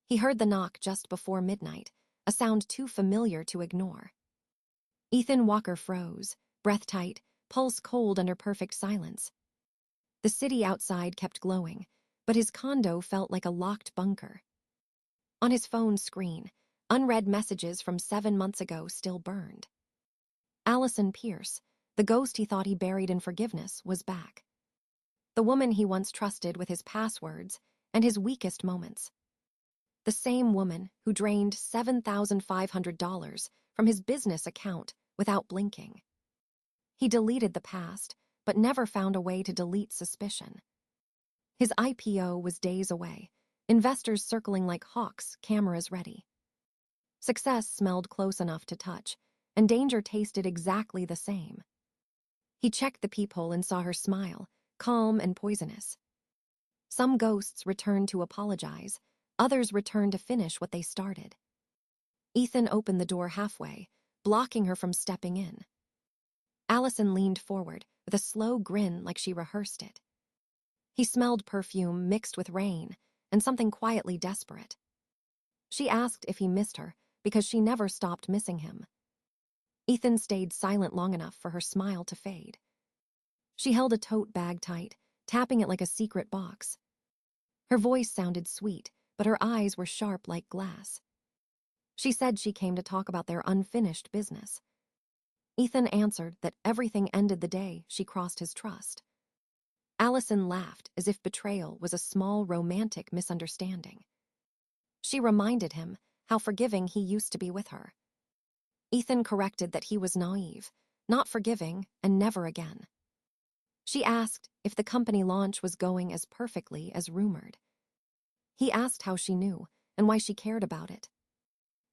He heard the knock just before midnight, a sound too familiar to ignore. Ethan Walker froze, breath tight, pulse cold under perfect silence. The city outside kept glowing, but his condo felt like a locked bunker. On his phone's screen, unread messages from 7 months ago still burned. Allison Pierce, the ghost he thought he buried in forgiveness, was back. The woman he once trusted with his passwords and his weakest moments. The same woman who drained $7,500 from his business account without blinking. He deleted the past, but never found a way to delete suspicion. His IPO was days away, investors circling like hawks, cameras ready. Success smelled close enough to touch, and danger tasted exactly the same. He checked the peephole and saw her smile, calm and poisonous. Some ghosts returned to apologize, others returned to finish what they started. Ethan opened the door halfway, blocking her from stepping in. Allison leaned forward with a slow grin like she rehearsed it. He smelled perfume mixed with rain and something quietly desperate. She asked if he missed her because she never stopped missing him. Ethan stayed silent long enough for her smile to fade. She held a tote bag tight, tapping it like a secret box. Her voice sounded sweet, but her eyes were sharp like glass. She said she came to talk about their unfinished business. Ethan answered that everything ended the day she crossed his trust. Allison laughed as if betrayal was a small romantic misunderstanding. She reminded him how forgiving he used to be with her. Ethan corrected that he was naive, not forgiving, and never again. She asked if the company launch was going as perfectly as rumored. He asked how she knew and why she cared about it.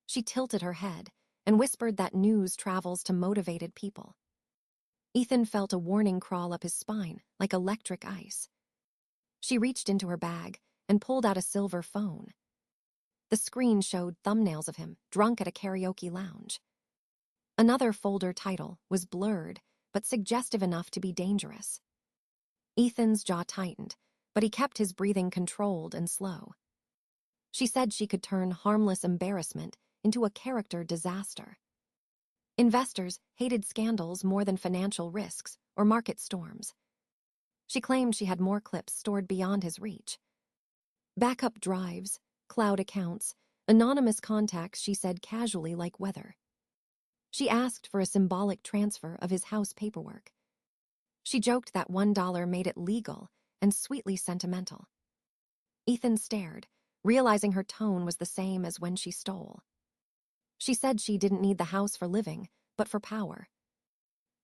She tilted her head and whispered that news travels to motivated people. Ethan felt a warning crawl up his spine like electric ice. She reached into her bag and pulled out a silver phone. The screen showed thumbnails of him drunk at a karaoke lounge. Another folder title was blurred, but suggestive enough to be dangerous. Ethan's jaw tightened, but he kept his breathing controlled and slow. She said she could turn harmless embarrassment into a character disaster. Investors hated scandals more than financial risks or market storms. She claimed she had more clips stored beyond his reach. Backup drives, cloud accounts, anonymous contacts she said casually like weather. She asked for a symbolic transfer of his house paperwork. She joked that $1 made it legal and sweetly sentimental. Ethan stared, realizing her tone was the same as when she stole. She said she didn't need the house for living, but for power.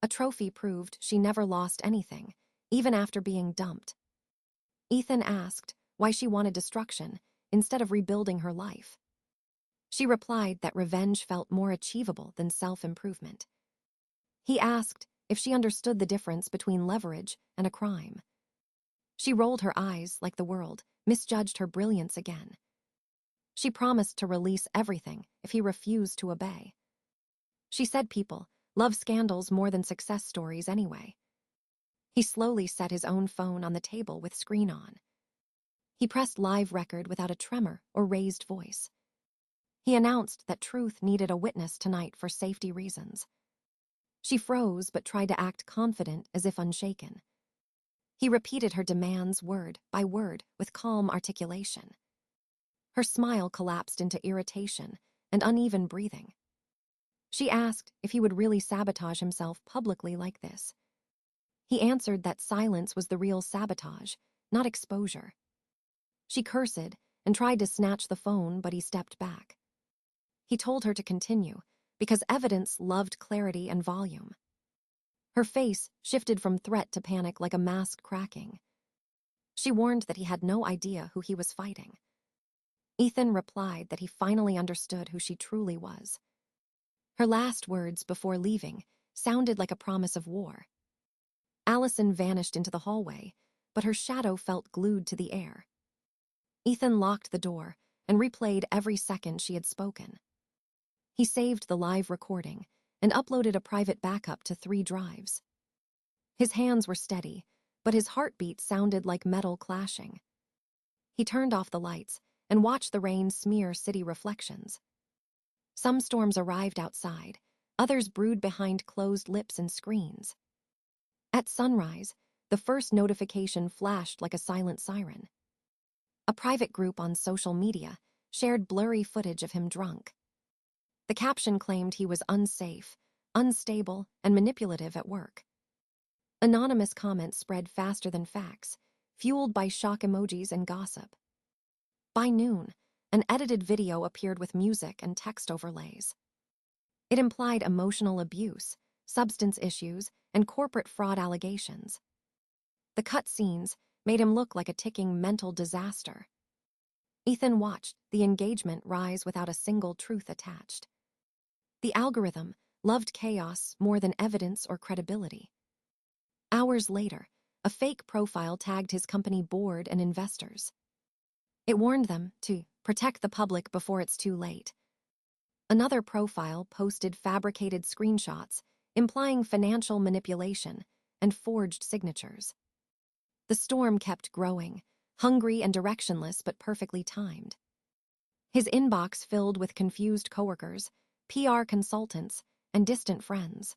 A trophy proved she never lost anything, even after being dumped. Ethan asked why she wanted destruction instead of rebuilding her life. She replied that revenge felt more achievable than self-improvement. He asked if she understood the difference between leverage and a crime. She rolled her eyes like the world misjudged her brilliance again. She promised to release everything if he refused to obey. She said people love scandals more than success stories anyway. He slowly set his own phone on the table with screen on. He pressed live record without a tremor or raised voice. He announced that truth needed a witness tonight for safety reasons. She froze but tried to act confident as if unshaken. He repeated her demands word by word with calm articulation. Her smile collapsed into irritation and uneven breathing. She asked if he would really sabotage himself publicly like this. He answered that silence was the real sabotage, not exposure. She cursed and tried to snatch the phone, but he stepped back. He told her to continue, because evidence loved clarity and volume. Her face shifted from threat to panic like a mask cracking. She warned that he had no idea who he was fighting. Ethan replied that he finally understood who she truly was. Her last words before leaving sounded like a promise of war. Allison vanished into the hallway, but her shadow felt glued to the air. Ethan locked the door and replayed every second she had spoken. He saved the live recording and uploaded a private backup to 3 drives. His hands were steady, but his heartbeat sounded like metal clashing. He turned off the lights and watched the rain smear city reflections. Some storms arrived outside, others brewed behind closed lips and screens. At sunrise, the first notification flashed like a silent siren. A private group on social media shared blurry footage of him drunk. The caption claimed he was unsafe, unstable, and manipulative at work. Anonymous comments spread faster than facts, fueled by shock emojis and gossip. By noon, an edited video appeared with music and text overlays. It implied emotional abuse, substance issues, and corporate fraud allegations. The cut scenes made him look like a ticking mental disaster. Ethan watched the engagement rise without a single truth attached. The algorithm loved chaos more than evidence or credibility. Hours later, a fake profile tagged his company board and investors. It warned them to protect the public before it's too late. Another profile posted fabricated screenshots implying financial manipulation and forged signatures. The storm kept growing, hungry and directionless but perfectly timed. His inbox filled with confused coworkers, PR consultants, and distant friends.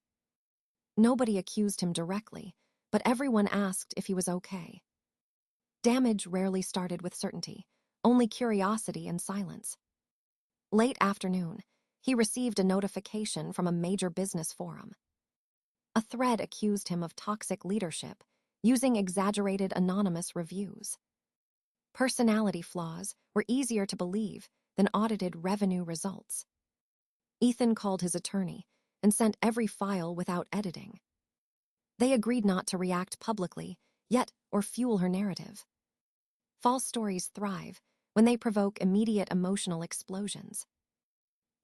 Nobody accused him directly, but everyone asked if he was okay. Damage rarely started with certainty, only curiosity and silence. Late afternoon, he received a notification from a major business forum. A thread accused him of toxic leadership, using exaggerated anonymous reviews. Personality flaws were easier to believe than audited revenue results. Ethan called his attorney and sent every file without editing. They agreed not to react publicly, yet, or fuel her narrative. False stories thrive when they provoke immediate emotional explosions.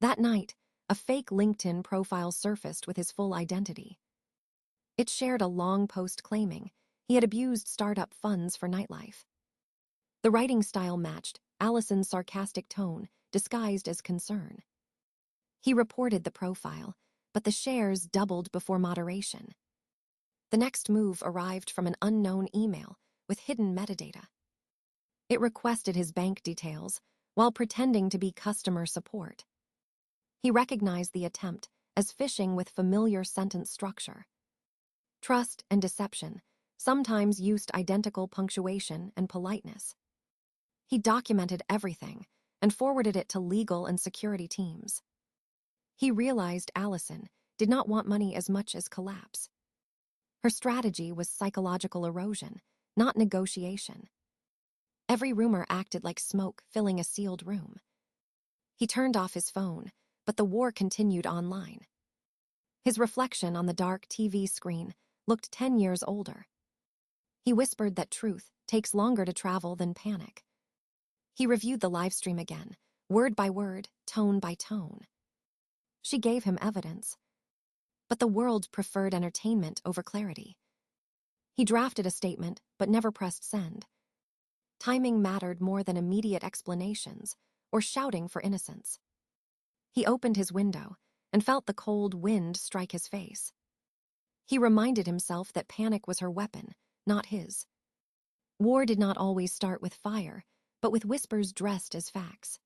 That night, a fake LinkedIn profile surfaced with his full identity. It shared a long post claiming he had abused startup funds for nightlife. The writing style matched Allison's sarcastic tone, disguised as concern. He reported the profile, but the shares doubled before moderation. The next move arrived from an unknown email with hidden metadata. It requested his bank details while pretending to be customer support. He recognized the attempt as phishing with familiar sentence structure. Trust and deception sometimes used identical punctuation and politeness. He documented everything and forwarded it to legal and security teams. He realized Allison did not want money as much as collapse. Her strategy was psychological erosion, not negotiation. Every rumor acted like smoke filling a sealed room. He turned off his phone, but the war continued online. His reflection on the dark TV screen looked 10 years older. He whispered that truth takes longer to travel than panic. He reviewed the livestream again, word by word, tone by tone. She gave him evidence. But the world preferred entertainment over clarity. He drafted a statement, but never pressed send. Timing mattered more than immediate explanations or shouting for innocence. He opened his window and felt the cold wind strike his face. He reminded himself that panic was her weapon, not his. War did not always start with fire, but with whispers dressed as facts.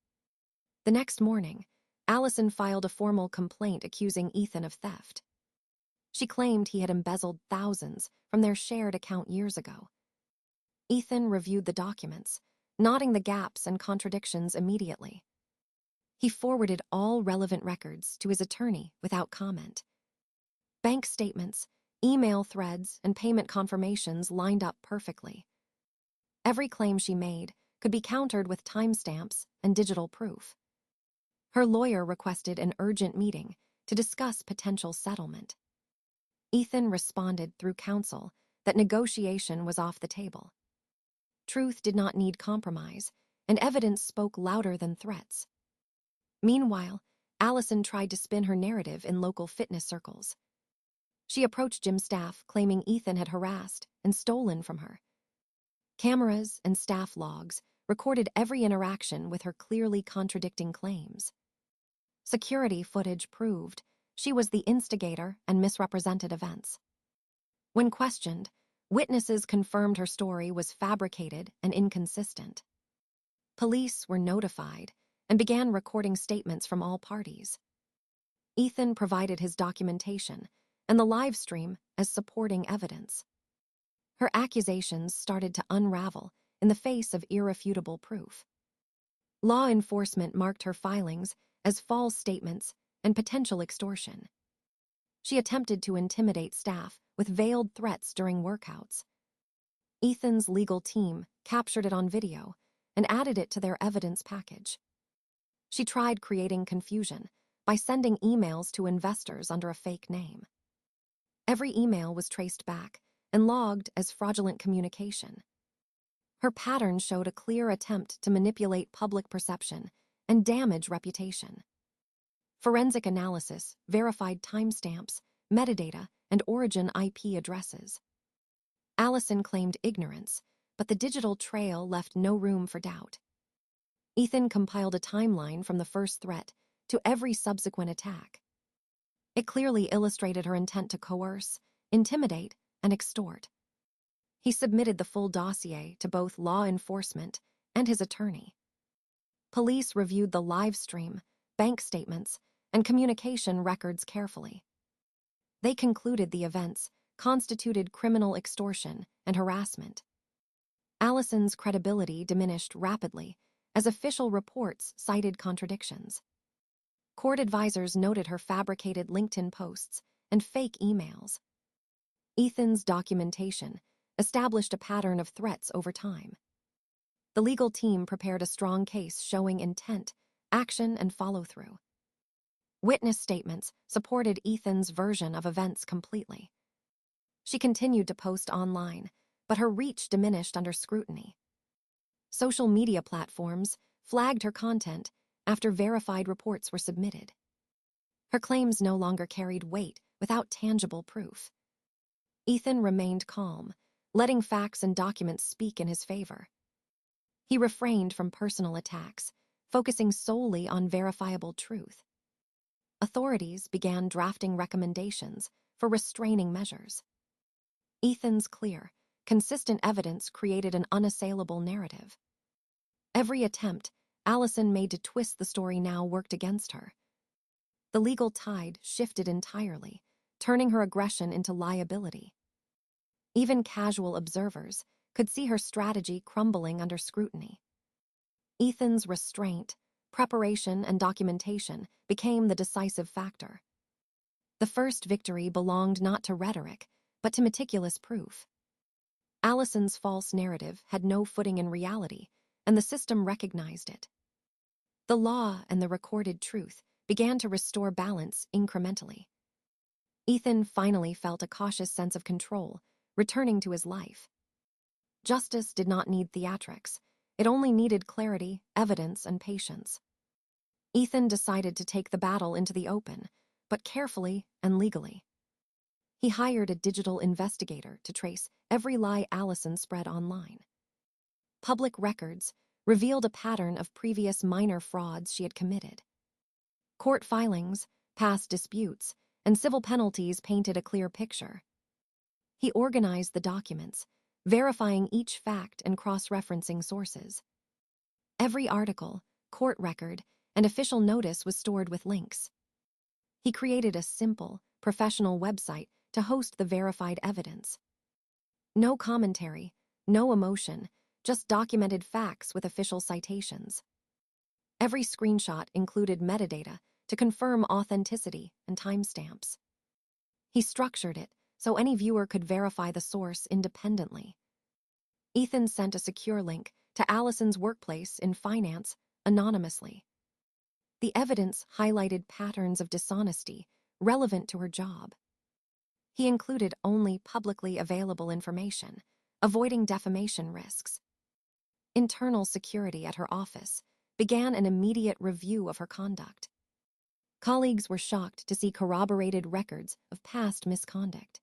The next morning, Allison filed a formal complaint accusing Ethan of theft. She claimed he had embezzled thousands from their shared account years ago. Ethan reviewed the documents, noting the gaps and contradictions immediately. He forwarded all relevant records to his attorney without comment. Bank statements, email threads, and payment confirmations lined up perfectly. Every claim she made could be countered with timestamps and digital proof. Her lawyer requested an urgent meeting to discuss potential settlement. Ethan responded through counsel that negotiation was off the table. Truth did not need compromise, and evidence spoke louder than threats. Meanwhile, Allison tried to spin her narrative in local fitness circles. She approached gym staff claiming Ethan had harassed and stolen from her. Cameras and staff logs recorded every interaction with her clearly contradicting claims. Security footage proved she was the instigator and misrepresented events. When questioned, witnesses confirmed her story was fabricated and inconsistent. Police were notified and began recording statements from all parties. Ethan provided his documentation and the live stream as supporting evidence. Her accusations started to unravel in the face of irrefutable proof. Law enforcement marked her filings as false statements and potential extortion. She attempted to intimidate staff with veiled threats during workouts. Ethan's legal team captured it on video and added it to their evidence package. She tried creating confusion by sending emails to investors under a fake name. Every email was traced back and logged as fraudulent communication. Her pattern showed a clear attempt to manipulate public perception and damage reputation. Forensic analysis verified timestamps, metadata, and origin IP addresses. Allison claimed ignorance, but the digital trail left no room for doubt. Ethan compiled a timeline from the first threat to every subsequent attack. It clearly illustrated her intent to coerce, intimidate, and extort. He submitted the full dossier to both law enforcement and his attorney. Police reviewed the live stream, bank statements, and communication records carefully. They concluded the events constituted criminal extortion and harassment. Allison's credibility diminished rapidly as official reports cited contradictions. Court advisors noted her fabricated LinkedIn posts and fake emails. Ethan's documentation established a pattern of threats over time. The legal team prepared a strong case showing intent, action, and follow-through. Witness statements supported Ethan's version of events completely. She continued to post online, but her reach diminished under scrutiny. Social media platforms flagged her content after verified reports were submitted. Her claims no longer carried weight without tangible proof. Ethan remained calm, letting facts and documents speak in his favor. He refrained from personal attacks, focusing solely on verifiable truth. Authorities began drafting recommendations for restraining measures. Ethan's clear, consistent evidence created an unassailable narrative. Every attempt Allison made to twist the story now worked against her. The legal tide shifted entirely, turning her aggression into liability. Even casual observers could see her strategy crumbling under scrutiny. Ethan's restraint, preparation, and documentation became the decisive factor. The first victory belonged not to rhetoric, but to meticulous proof. Allison's false narrative had no footing in reality, and the system recognized it. The law and the recorded truth began to restore balance incrementally. Ethan finally felt a cautious sense of control, returning to his life. Justice did not need theatrics. It only needed clarity, evidence, and patience. Ethan decided to take the battle into the open, but carefully and legally. He hired a digital investigator to trace every lie Allison spread online. Public records revealed a pattern of previous minor frauds she had committed. Court filings, past disputes, and civil penalties painted a clear picture. He organized the documents, verifying each fact and cross-referencing sources. Every article, court record, and official notice was stored with links. He created a simple, professional website to host the verified evidence. No commentary, no emotion, just documented facts with official citations. Every screenshot included metadata to confirm authenticity and timestamps. He structured it so any viewer could verify the source independently. Ethan sent a secure link to Allison's workplace in finance anonymously. The evidence highlighted patterns of dishonesty relevant to her job. He included only publicly available information, avoiding defamation risks. Internal security at her office began an immediate review of her conduct. Colleagues were shocked to see corroborated records of past misconduct.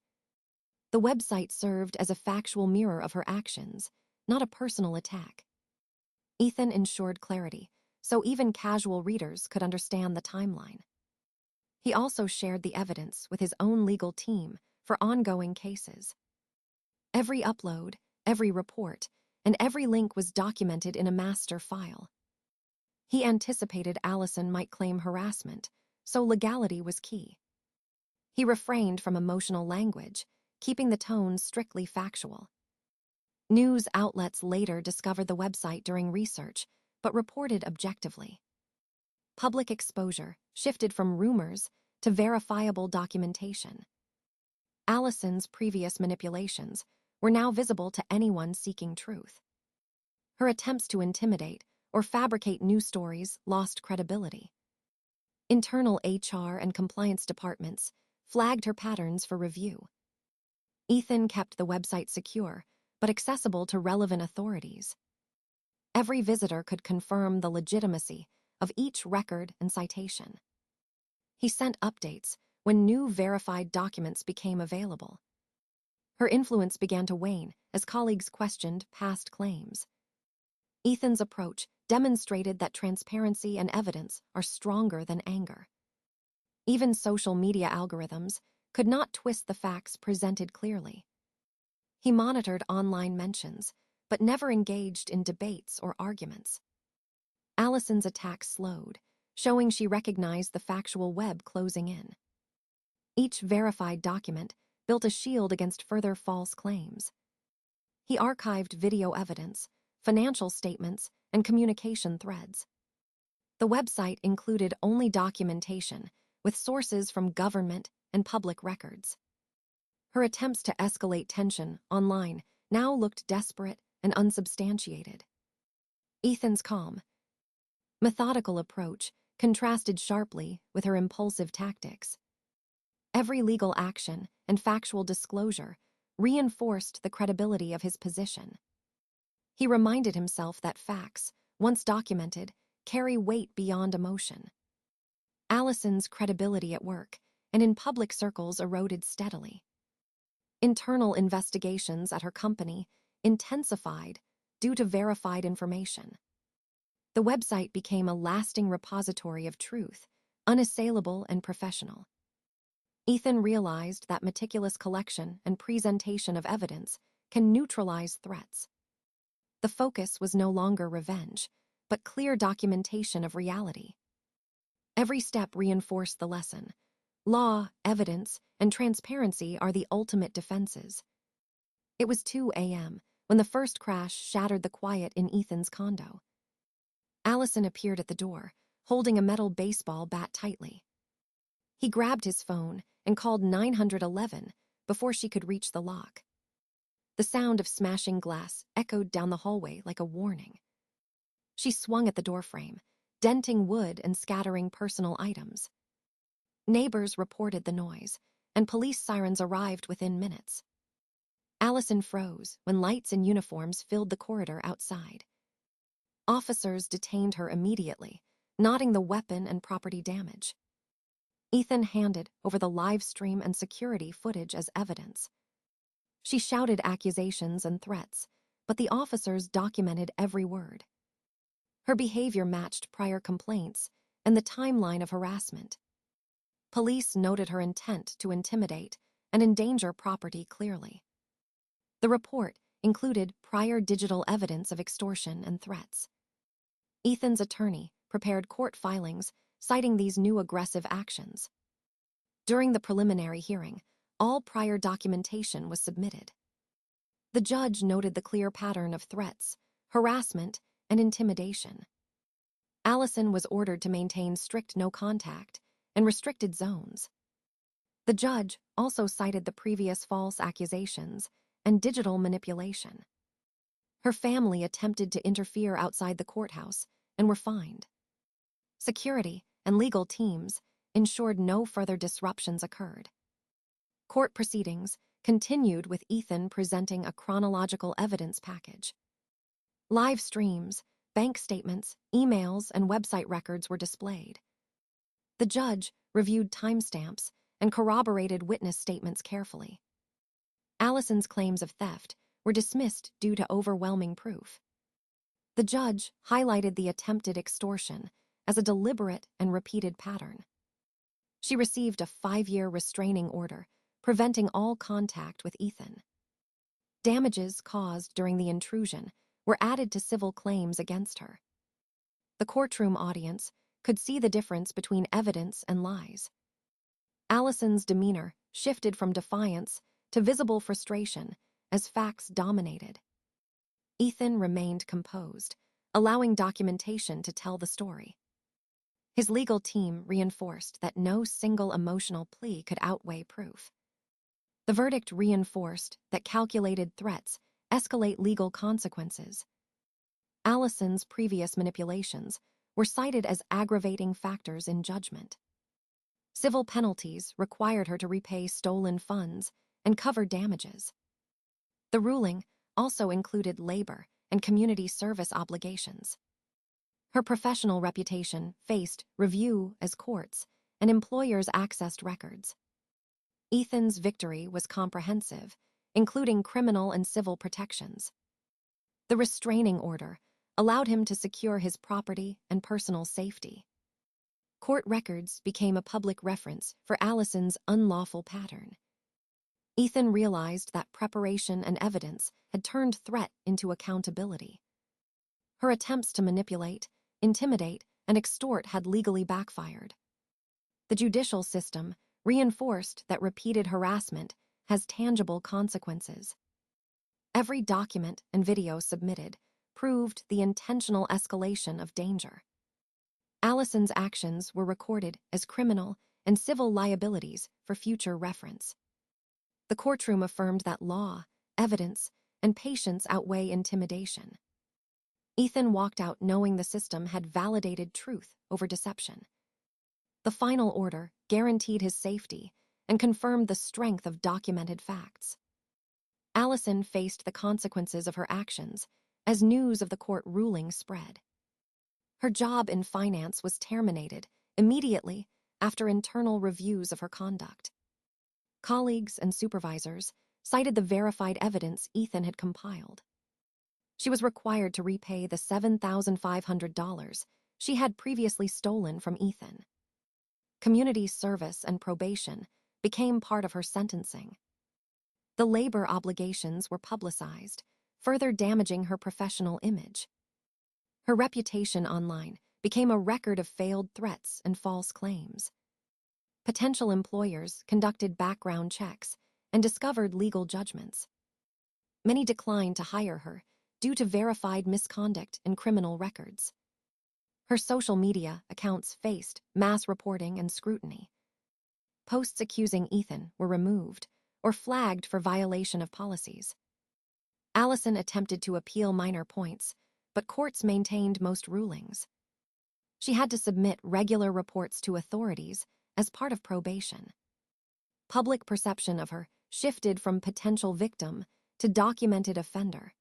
The website served as a factual mirror of her actions, not a personal attack. Ethan ensured clarity, so even casual readers could understand the timeline. He also shared the evidence with his own legal team for ongoing cases. Every upload, every report, and every link was documented in a master file. He anticipated Allison might claim harassment, so legality was key. He refrained from emotional language, keeping the tone strictly factual. News outlets later discovered the website during research, but reported objectively. Public exposure shifted from rumors to verifiable documentation. Allison's previous manipulations were now visible to anyone seeking truth. Her attempts to intimidate or fabricate news stories lost credibility. Internal HR and compliance departments flagged her patterns for review. Ethan kept the website secure, but accessible to relevant authorities. Every visitor could confirm the legitimacy of each record and citation. He sent updates when new verified documents became available. Her influence began to wane as colleagues questioned past claims. Ethan's approach demonstrated that transparency and evidence are stronger than anger. Even social media algorithms could not twist the facts presented clearly. He monitored online mentions, but never engaged in debates or arguments. Allison's attacks slowed, showing she recognized the factual web closing in. Each verified document built a shield against further false claims. He archived video evidence, financial statements, and communication threads. The website included only documentation, with sources from government and public records. Her attempts to escalate tension online now looked desperate and unsubstantiated. Ethan's calm, methodical approach contrasted sharply with her impulsive tactics. Every legal action and factual disclosure reinforced the credibility of his position. He reminded himself that facts, once documented, carry weight beyond emotion. Allison's credibility at work and in public circles eroded steadily. Internal investigations at her company intensified due to verified information. The website became a lasting repository of truth, unassailable and professional. Ethan realized that meticulous collection and presentation of evidence can neutralize threats. The focus was no longer revenge, but clear documentation of reality. Every step reinforced the lesson. Law, evidence, and transparency are the ultimate defenses. It was 2 a.m. when the first crash shattered the quiet in Ethan's condo. Allison appeared at the door, holding a metal baseball bat tightly. He grabbed his phone and called 911 before she could reach the lock. The sound of smashing glass echoed down the hallway like a warning. She swung at the doorframe, denting wood and scattering personal items. Neighbors reported the noise, and police sirens arrived within minutes. Allison froze when lights and uniforms filled the corridor outside. Officers detained her immediately, noting the weapon and property damage. Ethan handed over the live stream and security footage as evidence. She shouted accusations and threats, but the officers documented every word. Her behavior matched prior complaints and the timeline of harassment. Police noted her intent to intimidate and endanger property clearly. The report included prior digital evidence of extortion and threats. Ethan's attorney prepared court filings citing these new aggressive actions. During the preliminary hearing, all prior documentation was submitted. The judge noted the clear pattern of threats, harassment, and intimidation. Allison was ordered to maintain strict no-contact and restricted zones. The judge also cited the previous false accusations and digital manipulation. Her family attempted to interfere outside the courthouse and were fined. Security and legal teams ensured no further disruptions occurred. Court proceedings continued with Ethan presenting a chronological evidence package. Live streams, bank statements, emails, and website records were displayed. The judge reviewed timestamps and corroborated witness statements carefully. Allison's claims of theft were dismissed due to overwhelming proof. The judge highlighted the attempted extortion as a deliberate and repeated pattern. She received a 5-year restraining order, preventing all contact with Ethan. Damages caused during the intrusion were added to civil claims against her. The courtroom audience could see the difference between evidence and lies. Allison's demeanor shifted from defiance to visible frustration as facts dominated. Ethan remained composed, allowing documentation to tell the story. His legal team reinforced that no single emotional plea could outweigh proof. The verdict reinforced that calculated threats escalate legal consequences. Allison's previous manipulations were cited as aggravating factors in judgment. Civil penalties required her to repay stolen funds and cover damages. The ruling also included labor and community service obligations. Her professional reputation faced review as courts and employers accessed records. Ethan's victory was comprehensive, including criminal and civil protections. The restraining order allowed him to secure his property and personal safety. Court records became a public reference for Allison's unlawful pattern. Ethan realized that preparation and evidence had turned threat into accountability. Her attempts to manipulate, intimidate, and extort had legally backfired. The judicial system reinforced that repeated harassment has tangible consequences. Every document and video submitted proved the intentional escalation of danger. Allison's actions were recorded as criminal and civil liabilities for future reference. The courtroom affirmed that law, evidence, and patience outweigh intimidation. Ethan walked out knowing the system had validated truth over deception. The final order guaranteed his safety and confirmed the strength of documented facts. Allison faced the consequences of her actions as news of the court ruling spread. Her job in finance was terminated immediately after internal reviews of her conduct. Colleagues and supervisors cited the verified evidence Ethan had compiled. She was required to repay the $7,500 she had previously stolen from Ethan. Community service and probation became part of her sentencing. The labor obligations were publicized, further damaging her professional image. Her reputation online became a record of failed threats and false claims. Potential employers conducted background checks and discovered legal judgments. Many declined to hire her due to verified misconduct and criminal records. Her social media accounts faced mass reporting and scrutiny. Posts accusing Ethan were removed or flagged for violation of policies. Allison attempted to appeal minor points, but courts maintained most rulings. She had to submit regular reports to authorities as part of probation. Public perception of her shifted from potential victim to documented offender.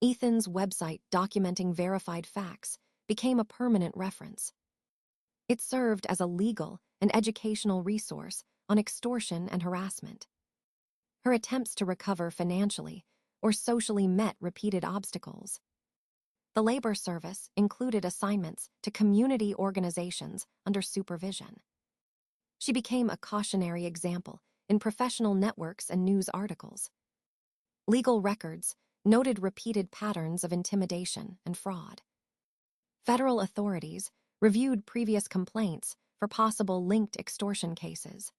Ethan's website documenting verified facts became a permanent reference. It served as a legal and educational resource on extortion and harassment. Her attempts to recover financially or socially met repeated obstacles. The labor service included assignments to community organizations under supervision. She became a cautionary example in professional networks and news articles. Legal records noted repeated patterns of intimidation and fraud. Federal authorities reviewed previous complaints for possible linked extortion cases.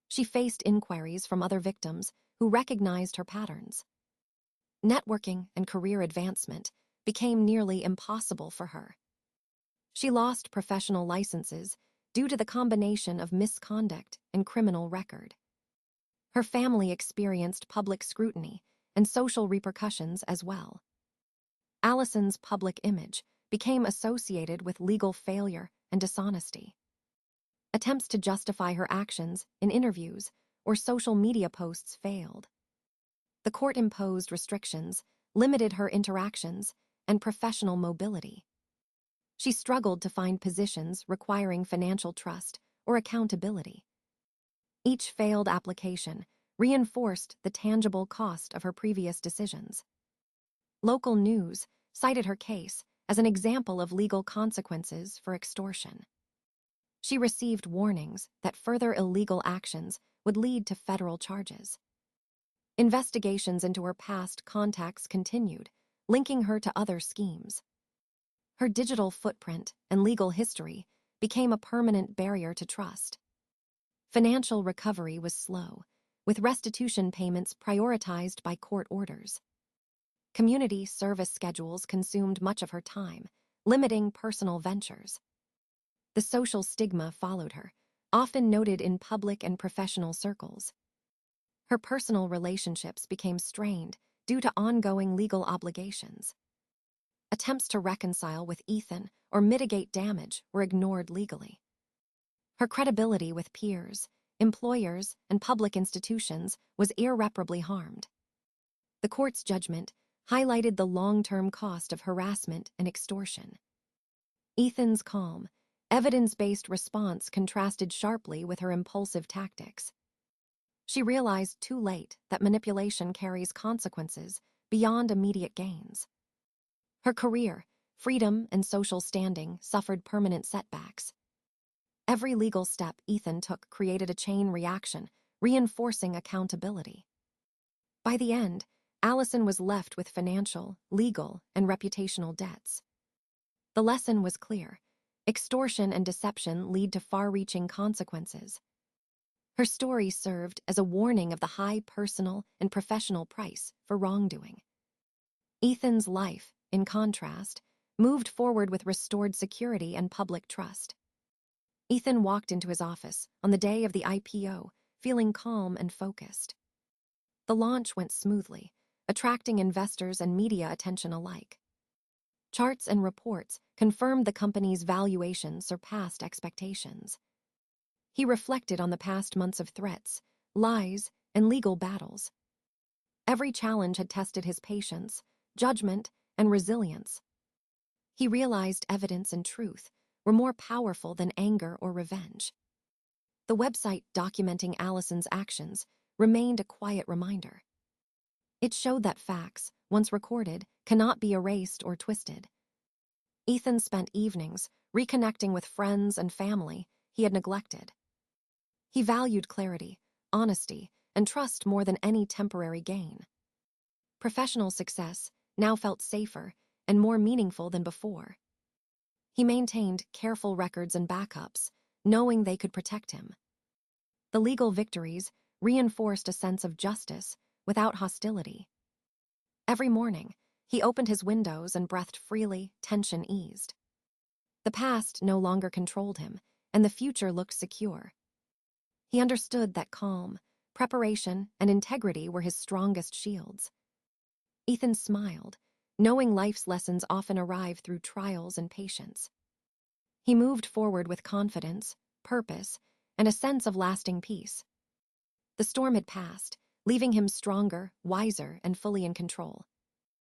She faced inquiries from other victims who recognized her patterns. Networking and career advancement became nearly impossible for her. She lost professional licenses due to the combination of misconduct and criminal record. Her family experienced public scrutiny and social repercussions as well. Allison's public image became associated with legal failure and dishonesty. Attempts to justify her actions in interviews or social media posts failed. The court imposed restrictions, limited her interactions, and professional mobility. She struggled to find positions requiring financial trust or accountability. Each failed application reinforced the tangible cost of her previous decisions. Local news cited her case as an example of legal consequences for extortion. She received warnings that further illegal actions would lead to federal charges. Investigations into her past contacts continued, linking her to other schemes. Her digital footprint and legal history became a permanent barrier to trust. Financial recovery was slow, with restitution payments prioritized by court orders. Community service schedules consumed much of her time, limiting personal ventures. The social stigma followed her, often noted in public and professional circles. Her personal relationships became strained due to ongoing legal obligations. Attempts to reconcile with Ethan or mitigate damage were ignored legally. Her credibility with peers, employers, and public institutions was irreparably harmed. The court's judgment highlighted the long-term cost of harassment and extortion. Ethan's calm, evidence-based response contrasted sharply with her impulsive tactics. She realized too late that manipulation carries consequences beyond immediate gains. Her career, freedom, and social standing suffered permanent setbacks. Every legal step Ethan took created a chain reaction, reinforcing accountability. By the end, Allison was left with financial, legal, and reputational debts. The lesson was clear: extortion and deception lead to far-reaching consequences. Her story served as a warning of the high personal and professional price for wrongdoing. Ethan's life, in contrast, moved forward with restored security and public trust. Ethan walked into his office on the day of the IPO, feeling calm and focused. The launch went smoothly, attracting investors and media attention alike. Charts and reports confirmed the company's valuation surpassed expectations. He reflected on the past months of threats, lies, and legal battles. Every challenge had tested his patience, judgment, and resilience. He realized evidence and truth were more powerful than anger or revenge. The website documenting Allison's actions remained a quiet reminder. It showed that facts, once recorded, cannot be erased or twisted. Ethan spent evenings reconnecting with friends and family he had neglected. He valued clarity, honesty, and trust more than any temporary gain. Professional success now felt safer and more meaningful than before. He maintained careful records and backups, knowing they could protect him. The legal victories reinforced a sense of justice without hostility. Every morning, he opened his windows and breathed freely, tension eased. The past no longer controlled him, and the future looked secure. He understood that calm, preparation, and integrity were his strongest shields. Ethan smiled, knowing life's lessons often arrive through trials and patience. He moved forward with confidence, purpose, and a sense of lasting peace. The storm had passed, leaving him stronger, wiser, and fully in control.